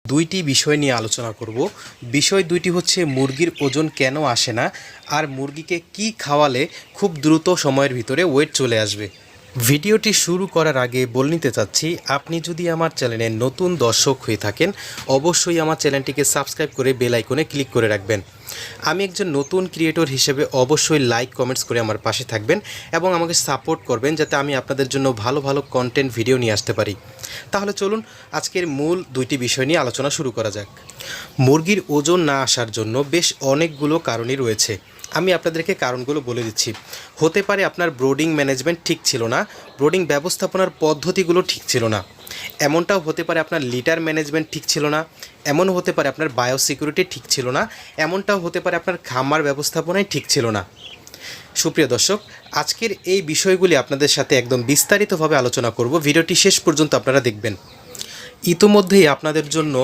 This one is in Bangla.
দুইটি বিষয় নিয়ে আলোচনা করব। বিষয় দুইটি হচ্ছে মুরগির ওজন কেন আসে না আর মুরগিকে কি খাওয়ালে খুব দ্রুত সময়ের ভিতরে ওয়েট চলে আসবে। ভিডিওটি শুরু করার আগে বলে নিতে চাচ্ছি, আপনি যদি আমার চ্যানেলে নতুন দর্শক হয়ে থাকেন অবশ্যই আমার চ্যানেলটিকে সাবস্ক্রাইব করে বেল আইকনে ক্লিক করে রাখবেন। আমি একজন নতুন ক্রিয়েটর হিসেবে অবশ্যই লাইক কমেন্টস করে আমার পাশে থাকবেন এবং আমাকে সাপোর্ট করবেন যাতে আমি আপনাদের জন্য ভালো ভালো কন্টেন্ট ভিডিও নিয়ে আসতে পারি। তাহলে চলুন আজকের মূল দুইটি বিষয় নিয়ে আলোচনা শুরু করা যাক। মুরগির ওজন না আসার জন্য বেশ অনেকগুলো কারণই রয়েছে। আমি আপনাদেরকে কারণগুলো বলে দিচ্ছি। হতে পারে আপনার ব্রোডিং ম্যানেজমেন্ট ঠিক ছিল না, ব্রোডিং ব্যবস্থাপনার পদ্ধতিগুলো ঠিক ছিল না। এমনটাও হতে পারে আপনার লিটার ম্যানেজমেন্ট ঠিক ছিল না, এমনও হতে পারে আপনার বায়োসিকিউরিটি ঠিক ছিল না, এমনটাও হতে পারে আপনার খামার ব্যবস্থাপনাই ঠিক ছিল না। সুপ্রিয় দর্শক, আজকের এই বিষয়গুলি আপনাদের সাথে একদম বিস্তারিতভাবে আলোচনা করব। ভিডিওটি শেষ পর্যন্ত আপনারা দেখবেন। ইতোমধ্যেই আপনাদের জন্য